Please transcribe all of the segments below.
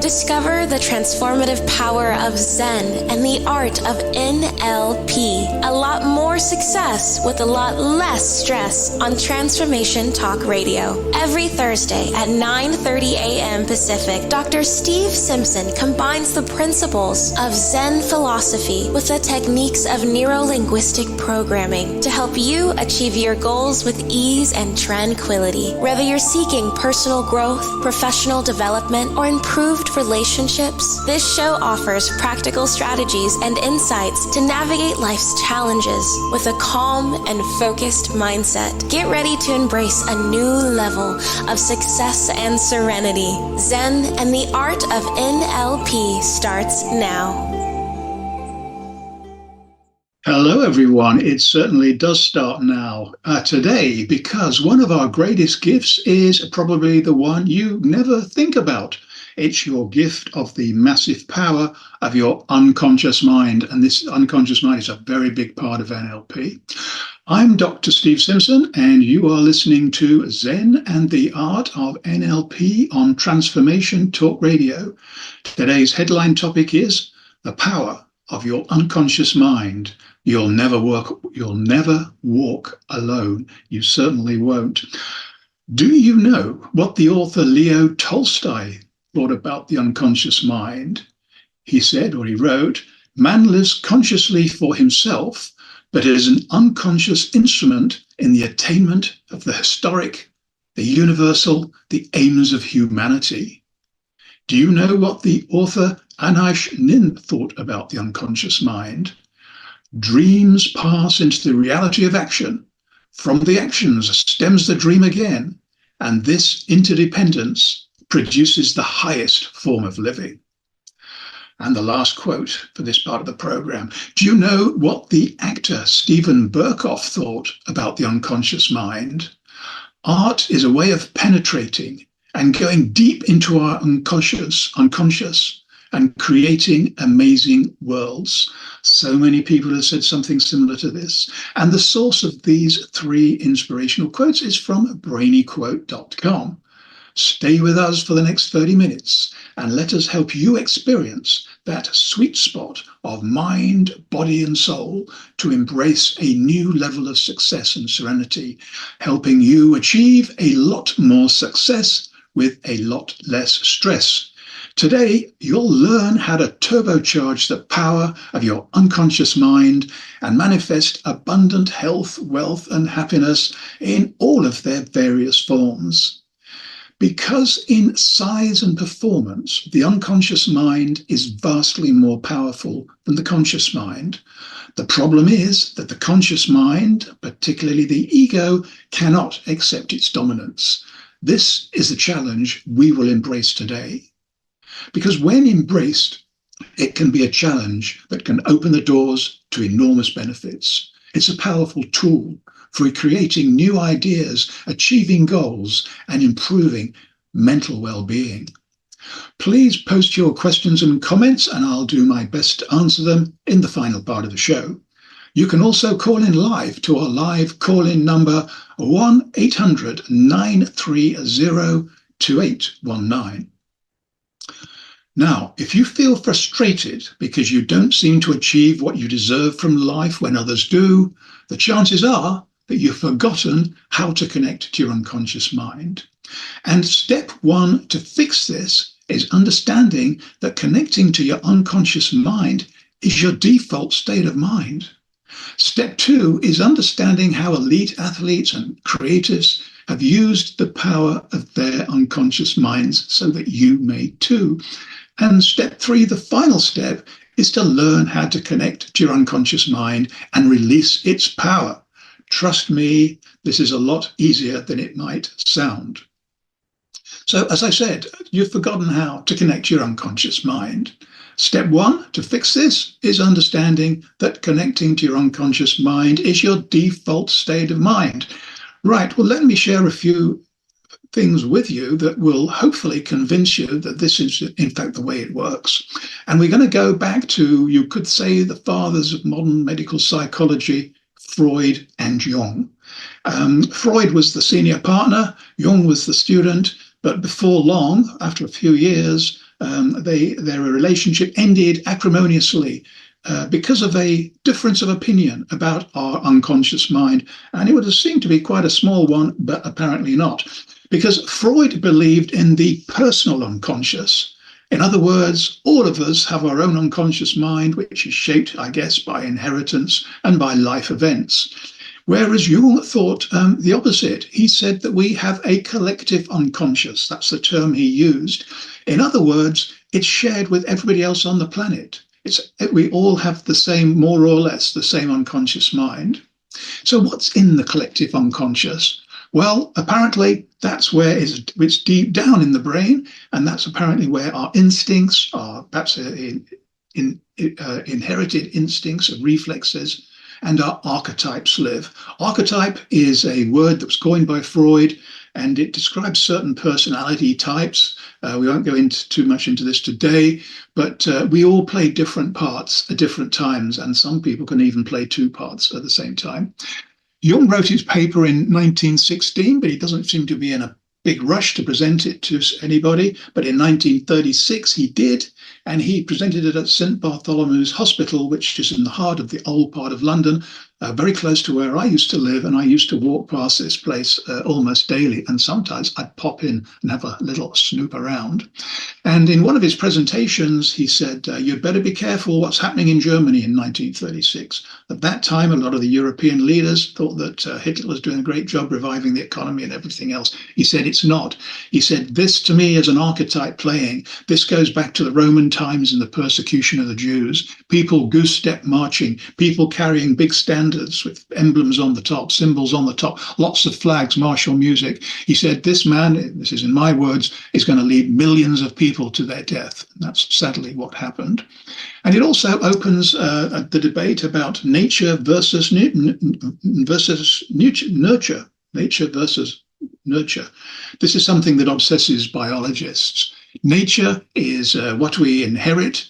Discover the transformative power of Zen and the art of NLP. A lot more success with a lot less stress on Transformation Talk Radio. Every Thursday at 9:30 a.m. Pacific, Dr. Steve Simpson combines the principles of Zen philosophy with the techniques of neuro-linguistic programming to help you achieve your goals with ease and tranquility. Whether you're seeking personal growth, professional development, or improved relationships, this show offers practical strategies and insights to navigate life's challenges with a calm and focused mindset. Get ready to embrace a new level of success and serenity. Zen and the art of NLP starts now. Hello everyone, it certainly does start now today, because one of our greatest gifts is probably the one you never think about. It's your gift of the massive power of your unconscious mind, and this unconscious mind is a very big part of NLP. I'm Dr. Steve Simpson, and you are listening to Zen and the Art of NLP on Transformation Talk Radio. Today's headline topic is the power of your unconscious mind. You'll never walk alone. You certainly won't. Do you know what the author Leo Tolstoy thought about the unconscious mind? He said, or he wrote, "Man lives consciously for himself, but is an unconscious instrument in the attainment of the historic, the universal, the aims of humanity." Do you know what the author Anaïs Nin thought about the unconscious mind? Dreams pass into the reality of action. From the actions stems the dream again, and this interdependence produces the highest form of living. And the last quote for this part of the program. Do you know what the actor Steven Berkoff thought about the unconscious mind? Art is a way of penetrating and going deep into our unconscious, and creating amazing worlds. So many people have said something similar to this. And the source of these three inspirational quotes is from brainyquote.com. Stay with us for the next 30 minutes and let us help you experience that sweet spot of mind, body, and soul to embrace a new level of success and serenity, helping you achieve a lot more success with a lot less stress. Today, you'll learn how to turbocharge the power of your unconscious mind and manifest abundant health, wealth, and happiness in all of their various forms. Because in size and performance, the unconscious mind is vastly more powerful than the conscious mind. The problem is that the conscious mind, particularly the ego, cannot accept its dominance. This is the challenge we will embrace today. Because when embraced, it can be a challenge that can open the doors to enormous benefits. It's a powerful tool for creating new ideas, achieving goals, and improving mental well-being. Please post your questions and comments, and I'll do my best to answer them in the final part of the show. You can also call in live to our live call-in number 1-800-930-2819. Now, if you feel frustrated because you don't seem to achieve what you deserve from life when others do, the chances are that you've forgotten how to connect to your unconscious mind. And step one to fix this is understanding that connecting to your unconscious mind is your default state of mind. Step two is understanding how elite athletes and creatives have used the power of their unconscious minds so that you may too. And step three, the final step, is to learn how to connect to your unconscious mind and release its power. Trust me, this is a lot easier than it might sound. So, as I said, you've forgotten how to connect to your unconscious mind. Step one to fix this is understanding that connecting to your unconscious mind is your default state of mind. Right, well, let me share a few things with you that will hopefully convince you that this is in fact the way it works. And we're going to go back to, you could say, the fathers of modern medical psychology, Freud and Jung. Freud was the senior partner, Jung was the student, but before long, after a few years, Their relationship ended acrimoniously because of a difference of opinion about our unconscious mind. And it would have seemed to be quite a small one, but apparently not. Because Freud believed in the personal unconscious. In other words, all of us have our own unconscious mind, which is shaped, I guess, by inheritance and by life events. Whereas Jung thought the opposite. He said that we have a collective unconscious. That's the term he used. In other words, it's shared with everybody else on the planet. We all have the same, more or less, the same unconscious mind. So what's in the collective unconscious? Well, apparently that's where it's deep down in the brain, and that's apparently where our instincts, our perhaps inherited instincts and reflexes, and our archetypes live. Archetype is a word that was coined by Freud, and it describes certain personality types. We won't go into too much into this today, but we all play different parts at different times, and some people can even play two parts at the same time. Jung wrote his paper in 1916, but he doesn't seem to be in a big rush to present it to anybody. But in 1936, he did, and he presented it at St. Bartholomew's Hospital, which is in the heart of the old part of London, very close to where I used to live. And I used to walk past this place almost daily. And sometimes I'd pop in and have a little snoop around. And in one of his presentations, he said, you'd better be careful what's happening in Germany in 1936. At that time, a lot of the European leaders thought that Hitler was doing a great job reviving the economy and everything else. He said, it's not. He said, this to me is an archetype playing. This goes back to the Roman times and the persecution of the Jews. People goose step marching, people carrying big standards with emblems on the top, symbols on the top, lots of flags, martial music. He said, this man, this is in my words, is going to lead millions of people to their death. And that's sadly what happened. And it also opens the debate about nature versus nurture. Nature versus nurture. This is something that obsesses biologists. Nature is what we inherit.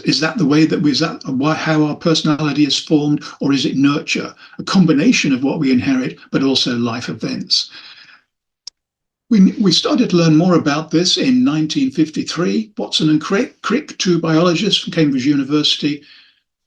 Is that the way that how our personality is formed, or is it nurture? A combination of what we inherit, but also life events. We started to learn more about this in 1953. Watson and Crick, two biologists from Cambridge University,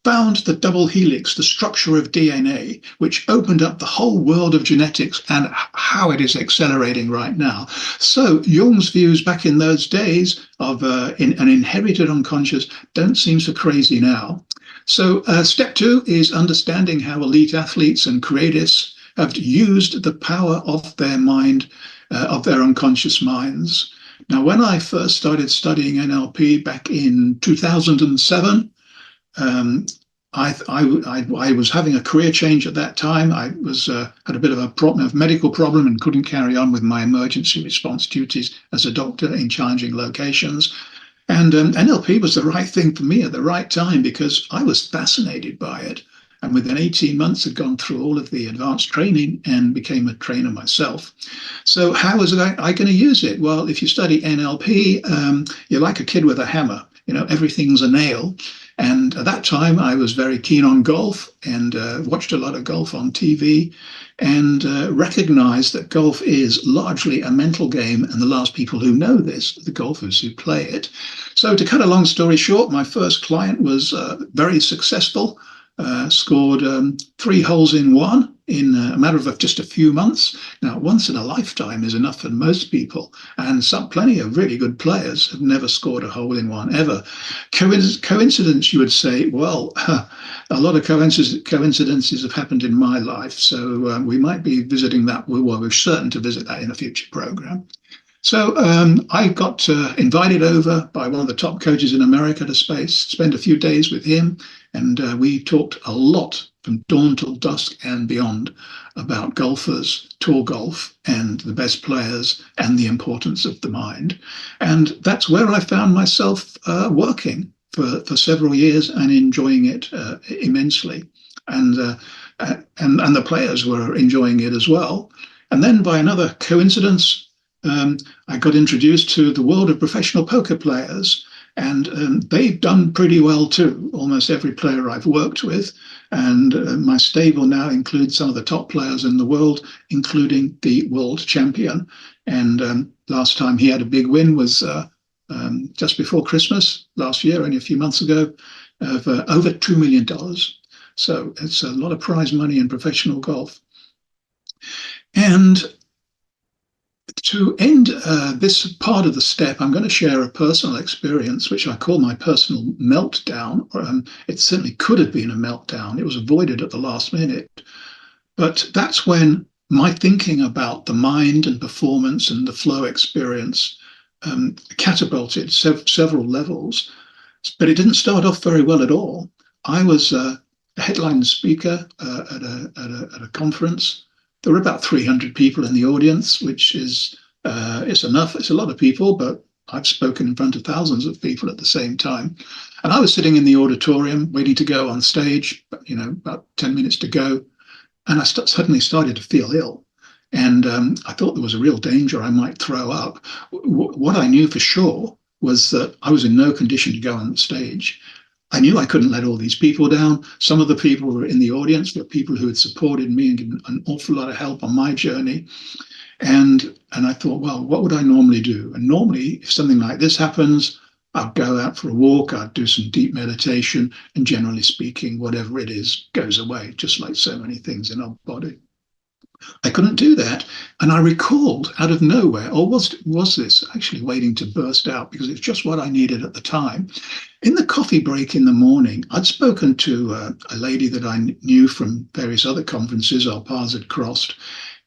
found the double helix, the structure of DNA, which opened up the whole world of genetics and how it is accelerating right now. So Jung's views back in those days of an inherited unconscious don't seem so crazy now. So step 2 is understanding how elite athletes and creatives have used the power of their mind, of their unconscious minds. Now, when I first started studying NLP back in 2007, I was having a career change at that time. I had a bit of a medical problem and couldn't carry on with my emergency response duties as a doctor in challenging locations. And NLP was the right thing for me at the right time because I was fascinated by it. And within 18 months, I'd gone through all of the advanced training and became a trainer myself. So how was I going to use it? Well, if you study NLP, you're like a kid with a hammer. You know, everything's a nail. And at that time, I was very keen on golf and watched a lot of golf on TV and recognized that golf is largely a mental game. And the last people who know this are the golfers who play it. So to cut a long story short, my first client was very successful, scored 3 holes in one in a matter of just a few months. Now, once in a lifetime is enough for most people, and plenty of really good players have never scored a hole in one ever. Coincidence, you would say? Well, a lot of coincidences have happened in my life, so we might be visiting that. Well, we're certain to visit that in a future program. So I got invited over by one of the top coaches in America to spend a few days with him, and we talked a lot from dawn till dusk and beyond about golfers, tour golf, and the best players and the importance of the mind. And that's where I found myself working for several years and enjoying it immensely. And the players were enjoying it as well. And then by another coincidence, I got introduced to the world of professional poker players, and they've done pretty well too. Almost every player I've worked with, and my stable now includes some of the top players in the world, including the world champion. And last time he had a big win was just before Christmas last year, only a few months ago, of over $2 million. So it's a lot of prize money in professional golf. And to end this part of the step, I'm going to share a personal experience, which I call my personal meltdown. It certainly could have been a meltdown. It was avoided at the last minute. But that's when my thinking about the mind and performance and the flow experience catapulted several levels. But it didn't start off very well at all. I was a headline speaker at a conference. There were about 300 people in the audience, which is it's enough. It's a lot of people, but I've spoken in front of thousands of people at the same time. And I was sitting in the auditorium waiting to go on stage, about 10 minutes to go. And I suddenly started to feel ill. And I thought there was a real danger I might throw up. What I knew for sure was that I was in no condition to go on the stage. I knew I couldn't let all these people down. Some of the people who were in the audience were people who had supported me and given an awful lot of help on my journey. And I thought, well, what would I normally do? And normally, if something like this happens, I'd go out for a walk, I'd do some deep meditation, and generally speaking, whatever it is goes away, just like so many things in our body. I couldn't do that. And I recalled out of nowhere, or was this actually waiting to burst out because it's just what I needed at the time. In the coffee break in the morning, I'd spoken to a lady that I knew from various other conferences. Our paths had crossed.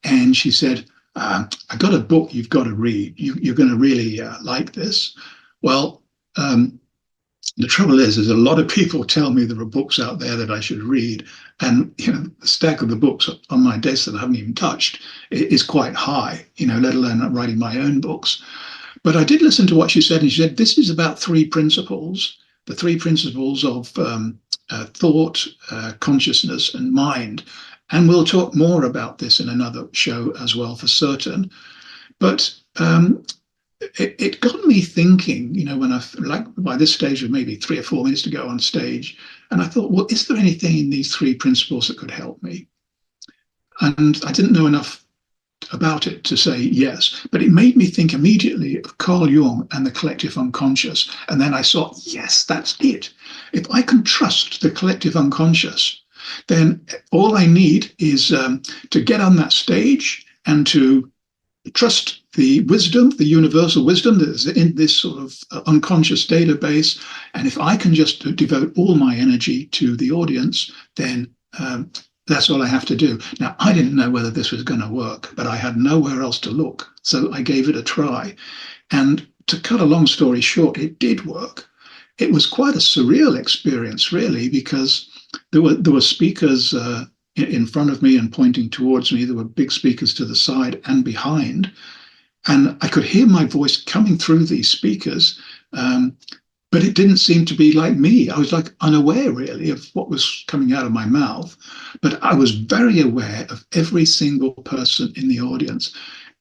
And she said, I got a book you've got to read. You're going to really like this. Well, the trouble is a lot of people tell me there are books out there that I should read. And, the stack of the books on my desk that I haven't even touched is quite high, let alone writing my own books. But I did listen to what she said. And she said, this is about three principles, the three principles of thought, consciousness, and mind. And we'll talk more about this in another show as well, for certain. But it got me thinking, when by this stage of maybe 3 or 4 minutes to go on stage, and I thought, well, is there anything in these three principles that could help me? And I didn't know enough about it to say yes, but it made me think immediately of Carl Jung and the collective unconscious. And then I saw, yes, that's it. If I can trust the collective unconscious, then all I need is to get on that stage and to trust the wisdom, the universal wisdom that is in this sort of unconscious database. And if I can just devote all my energy to the audience, then that's all I have to do. Now, I didn't know whether this was going to work, but I had nowhere else to look. So I gave it a try. And to cut a long story short, it did work. It was quite a surreal experience, really, because there were speakers in front of me and pointing towards me. There were big speakers to the side and behind. And I could hear my voice coming through these speakers, but it didn't seem to be like me. I was like unaware, really, of what was coming out of my mouth. But I was very aware of every single person in the audience.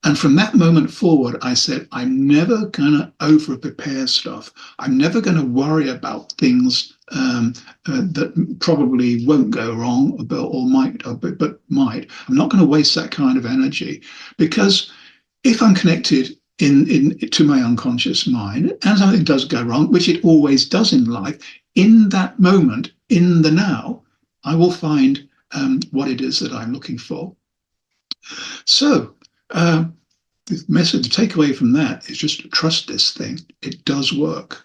And from that moment forward, I said, I'm never going to over-prepare stuff. I'm never going to worry about things that probably won't go wrong or might, but might. I'm not going to waste that kind of energy, because if I'm connected to my unconscious mind and something does go wrong, which it always does in life, in that moment, in the now, I will find what it is that I'm looking for. So the message, the takeaway from that is just to trust this thing. It does work.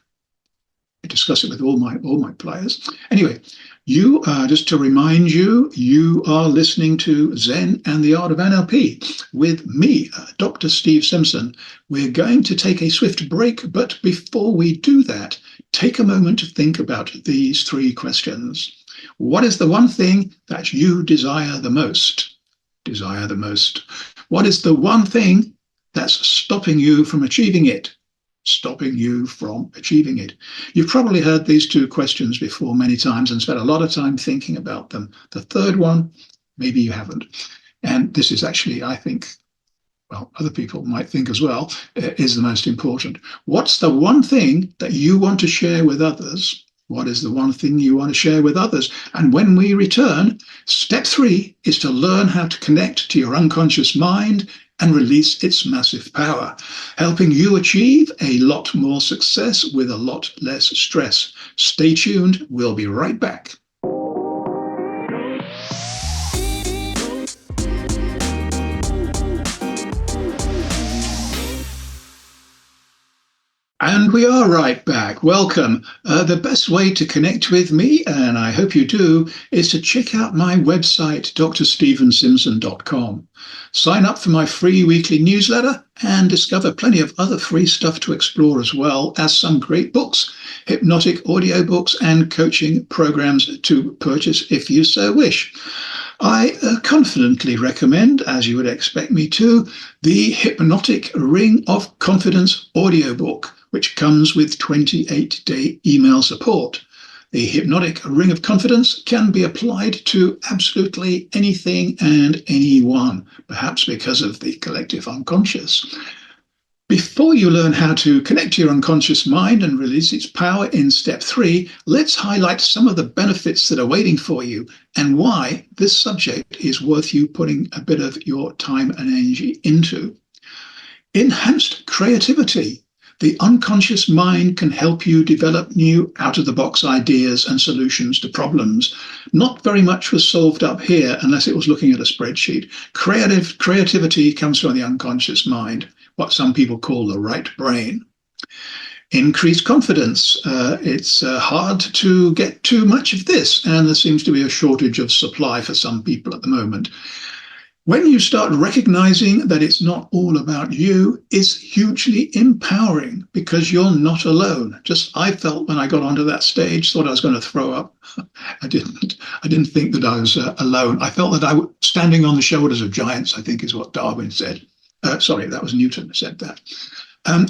I discuss it with all my players. Anyway, just to remind you, you are listening to Zen and the Art of NLP with me, Dr. Steve Simpson. We're going to take a swift break, but before we do that, take a moment to think about these three questions. What is the one thing that you desire the most? Desire the most. What is the one thing that's stopping you from achieving it? Stopping you from achieving it. You've probably heard these two questions before many times and spent a lot of time thinking about them. The third one, maybe you haven't. And this is actually, I think, well, other people might think as well, is the most important. What's the one thing that you want to share with others? What is the one thing you want to share with others? And when we return, step 3 is to learn how to connect to your unconscious mind and release its massive power, helping you achieve a lot more success with a lot less stress. Stay tuned. We'll be right back. And we are right back. Welcome. The best way to connect with me, and I hope you do, is to check out my website, drstephensimpson.com. Sign up for my free weekly newsletter and discover plenty of other free stuff to explore, as well as some great books, hypnotic audiobooks, and coaching programs to purchase if you so wish. I confidently recommend, as you would expect me to, the Hypnotic Ring of Confidence audiobook, which comes with 28-day email support. The Hypnotic Ring of Confidence can be applied to absolutely anything and anyone, perhaps because of the collective unconscious. Before you learn how to connect to your unconscious mind and release its power in step 3, let's highlight some of the benefits that are waiting for you and why this subject is worth you putting a bit of your time and energy into. Enhanced creativity. The unconscious mind can help you develop new out-of-the-box ideas and solutions to problems. Not very much was solved up here unless it was looking at a spreadsheet. Creativity comes from the unconscious mind, what some people call the right brain. Increased confidence. It's hard to get too much of this, and there seems to be a shortage of supply for some people at the moment. When you start recognizing that it's not all about you, it's hugely empowering because you're not alone. I felt when I got onto that stage, thought I was going to throw up. I didn't think that I was alone. I felt that I was standing on the shoulders of giants, I think is what Darwin said. Sorry, that was Newton who said that.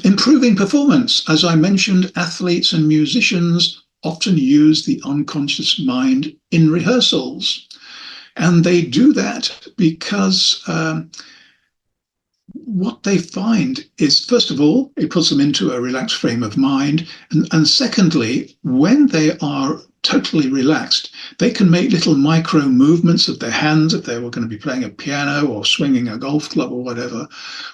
Improving performance. As I mentioned, athletes and musicians often use the unconscious mind in rehearsals. And they do that because what they find is, first of all, it puts them into a relaxed frame of mind. And secondly, when they are totally relaxed, they can make little micro movements of their hands if they were going to be playing a piano or swinging a golf club or whatever.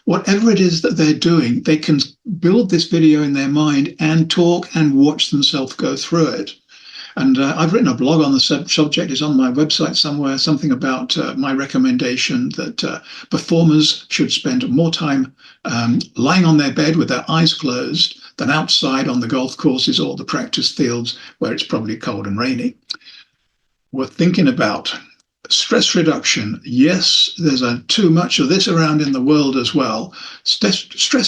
Whatever it is that they're doing, they can build this video in their mind and talk and watch themselves go through it. And I've written a blog on the subject. It's on my website somewhere, something about my recommendation that performers should spend more time lying on their bed with their eyes closed than outside on the golf courses or the practice fields where it's probably cold and rainy. Worth thinking about. Stress reduction. Yes, there's too much of this around in the world as well. Stress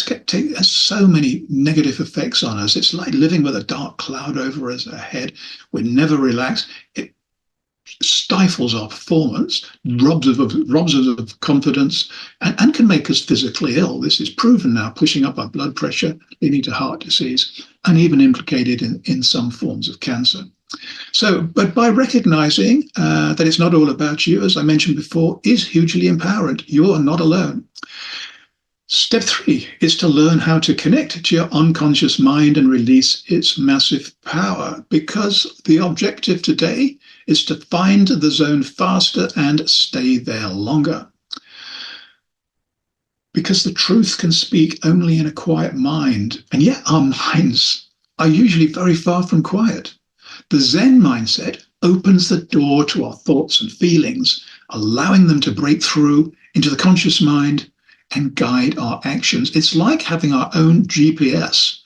has so many negative effects on us. It's like living with a dark cloud over us ahead. We're never relaxed. It stifles our performance, robs us of confidence, and can make us physically ill. This is proven now, pushing up our blood pressure, leading to heart disease, and even implicated in some forms of cancer. But by recognizing that it's not all about you, as I mentioned before, is hugely empowering. You are not alone. Step 3 is to learn how to connect to your unconscious mind and release its massive power, because the objective today is to find the zone faster and stay there longer. Because the truth can speak only in a quiet mind, and yet our minds are usually very far from quiet. The Zen mindset opens the door to our thoughts and feelings, allowing them to break through into the conscious mind and guide our actions. It's like having our own GPS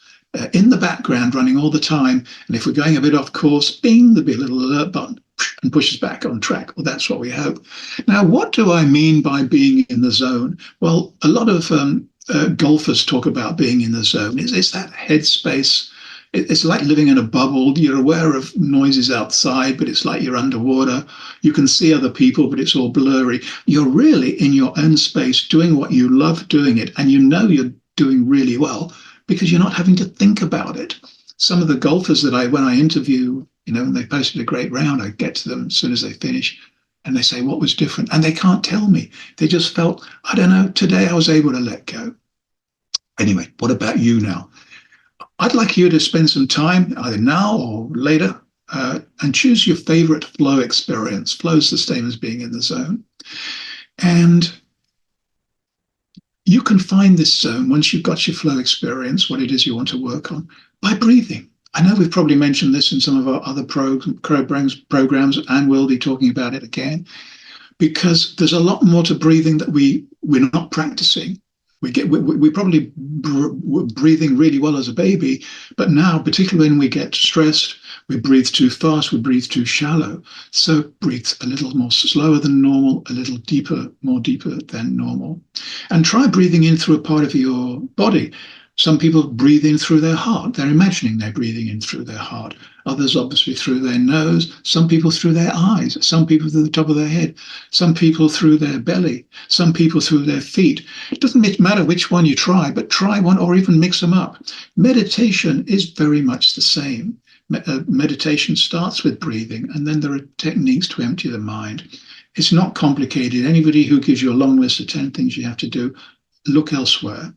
in the background running all the time. And if we're going a bit off course, bing, there'll be a little alert button and push us back on track. Well, that's what we hope. Now, what do I mean by being in the zone? Well, a lot of golfers talk about being in the zone. It's that headspace. It's like living in a bubble. You're aware of noises outside, but it's like you're underwater. You can see other people, but it's all blurry. You're really in your own space doing what you love doing it. And you know you're doing really well because you're not having to think about it. Some of the golfers that when I interview, and they posted a great round, I get to them as soon as they finish and they say, what was different? And they can't tell me. They just felt, I don't know, today I was able to let go. Anyway, what about you now? I'd like you to spend some time, either now or later, and choose your favorite flow experience. Flow is the same as being in the zone. And you can find this zone once you've got your flow experience, what it is you want to work on, by breathing. I know we've probably mentioned this in some of our other programs, and we'll be talking about it again, because there's a lot more to breathing that we're not practicing. We probably were breathing really well as a baby, but now, particularly when we get stressed, we breathe too fast, we breathe too shallow. So breathe a little more slower than normal, a little deeper, more deeper than normal. And try breathing in through a part of your body. Some people breathe in through their heart. They're imagining they're breathing in through their heart. Others obviously through their nose. Some people through their eyes. Some people through the top of their head. Some people through their belly. Some people through their feet. It doesn't matter which one you try, but try one or even mix them up. Meditation is very much the same. Meditation starts with breathing, and then there are techniques to empty the mind. It's not complicated. Anybody who gives you a long list of 10 things you have to do, look elsewhere.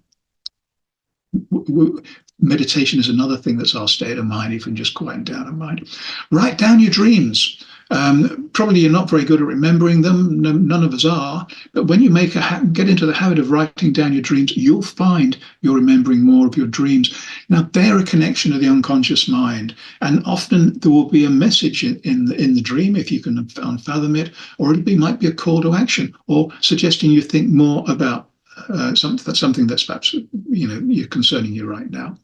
Meditation is another thing that's our state of mind, even just quieten down a mind. Write down your dreams. Probably you're not very good at remembering them. No, none of us are. But when you get into the habit of writing down your dreams, you'll find you're remembering more of your dreams. Now, they're a connection to the unconscious mind. And often there will be a message in the dream, if you can unfathom it, or might be a call to action, or suggesting you think more about something that's perhaps you're concerning you right now.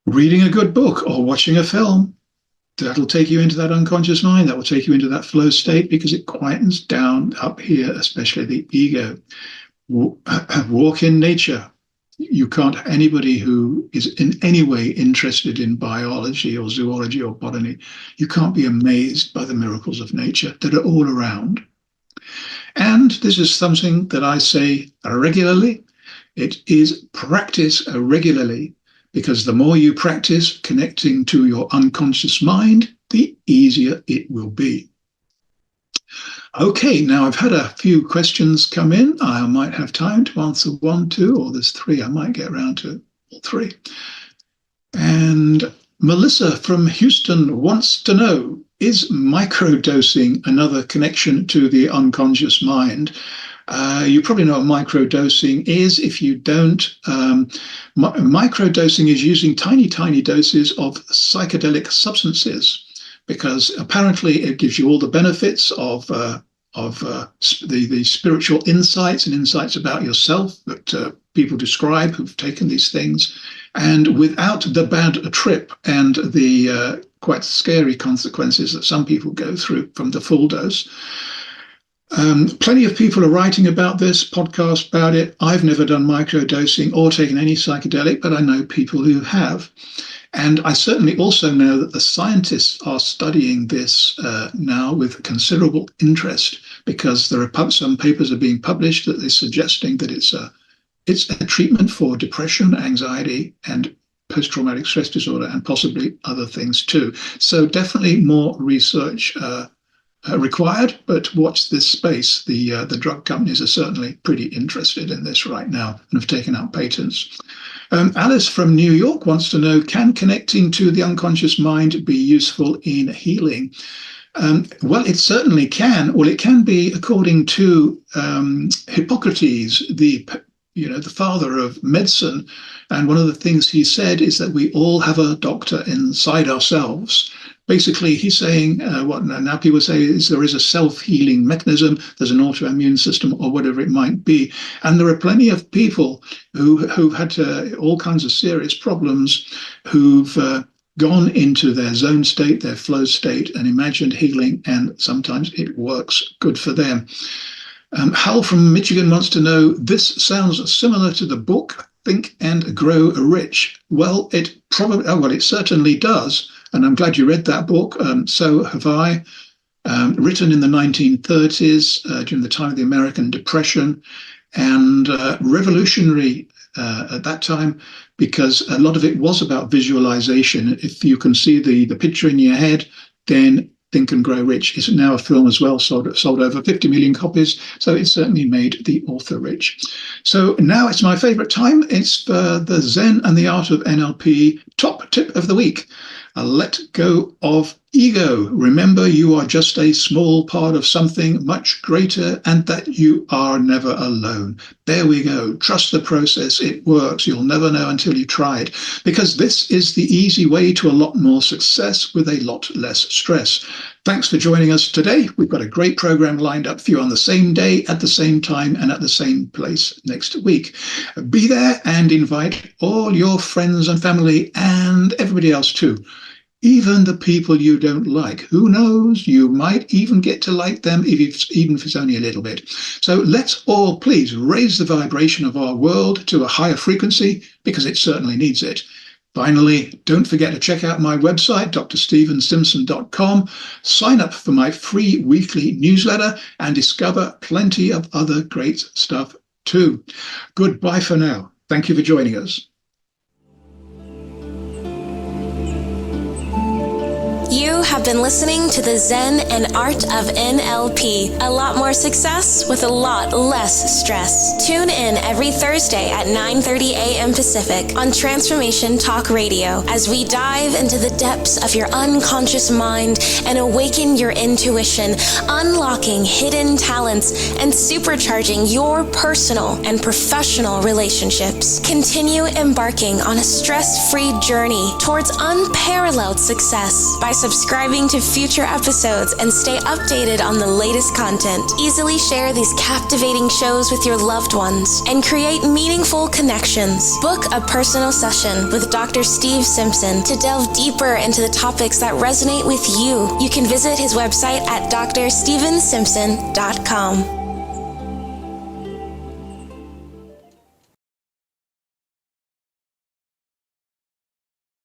Reading a good book or watching a film, that'll take you into that unconscious mind. That will take you into that flow state because it quietens down up here, especially the ego. Walk in nature. You can't. Anybody who is in any way interested in biology or zoology or botany, you can't be amazed by the miracles of nature that are all around. And this is something that I say regularly. It is practice regularly, because the more you practice connecting to your unconscious mind, the easier it will be. Okay, now I've had a few questions come in. I might have time to answer one, two, or there's three. I might get around to all three. And Melissa from Houston wants to know, is microdosing another connection to the unconscious mind? You probably know what microdosing is. If you don't, microdosing is using tiny, tiny doses of psychedelic substances, because apparently it gives you all the benefits of the spiritual insights and insights about yourself that people describe who've taken these things, and without the bad trip and the quite scary consequences that some people go through from the full dose. Plenty of people are writing about this, podcasts about it. I've never done microdosing or taken any psychedelic, but I know people who have. And I certainly also know that the scientists are studying this now with considerable interest, because there are some papers are being published that are suggesting that it's a treatment for depression, anxiety, and post-traumatic stress disorder, and possibly other things too. So definitely more research required, but watch this space. The drug companies are certainly pretty interested in this right now and have taken out patents. Alice from New York wants to know, can connecting to the unconscious mind be useful in healing? Well, it certainly can. Well, it can be, according to Hippocrates, the father of medicine. And one of the things he said is that we all have a doctor inside ourselves. Basically, he's saying what now people say is there is a self-healing mechanism, there's an autoimmune system, or whatever it might be. And there are plenty of people who've had all kinds of serious problems, who've gone into their zone state, their flow state, and imagined healing, and sometimes it works good for them. Hal from Michigan wants to know, this sounds similar to the book Think and Grow Rich. Well, it certainly does. And I'm glad you read that book. So have I. Written in the 1930s, during the time of the American Depression, and revolutionary at that time, because a lot of it was about visualization. If you can see the picture in your head, then Think and Grow Rich is now a film as well, sold over 50 million copies. So it certainly made the author rich. So now it's my favorite time. It's the Zen and the Art of NLP top tip of the week. Let go of Ego, remember you are just a small part of something much greater and that you are never alone. There we go. Trust the process. It works. You'll never know until you try it, because this is the easy way to a lot more success with a lot less stress. Thanks for joining us today. We've got a great program lined up for you on the same day, at the same time, and at the same place next week. Be there and invite all your friends and family and everybody else too. Even the people you don't like. Who knows? You might even get to like them, even if it's only a little bit. So let's all please raise the vibration of our world to a higher frequency, because it certainly needs it. Finally, don't forget to check out my website, drstevensimpson.com, sign up for my free weekly newsletter, and discover plenty of other great stuff too. Goodbye for now. Thank you for joining us. You have been listening to the Zen and Art of NLP. A lot more success with a lot less stress. Tune in every Thursday at 9:30 a.m. Pacific on Transformation Talk Radio as we dive into the depths of your unconscious mind and awaken your intuition, unlocking hidden talents and supercharging your personal and professional relationships. Continue embarking on a stress-free journey towards unparalleled success by subscribing to future episodes and stay updated on the latest content. Easily share these captivating shows with your loved ones and create meaningful connections. Book a personal session with Dr. Steve Simpson to delve deeper into the topics that resonate with you. You can visit his website at drstevensimpson.com.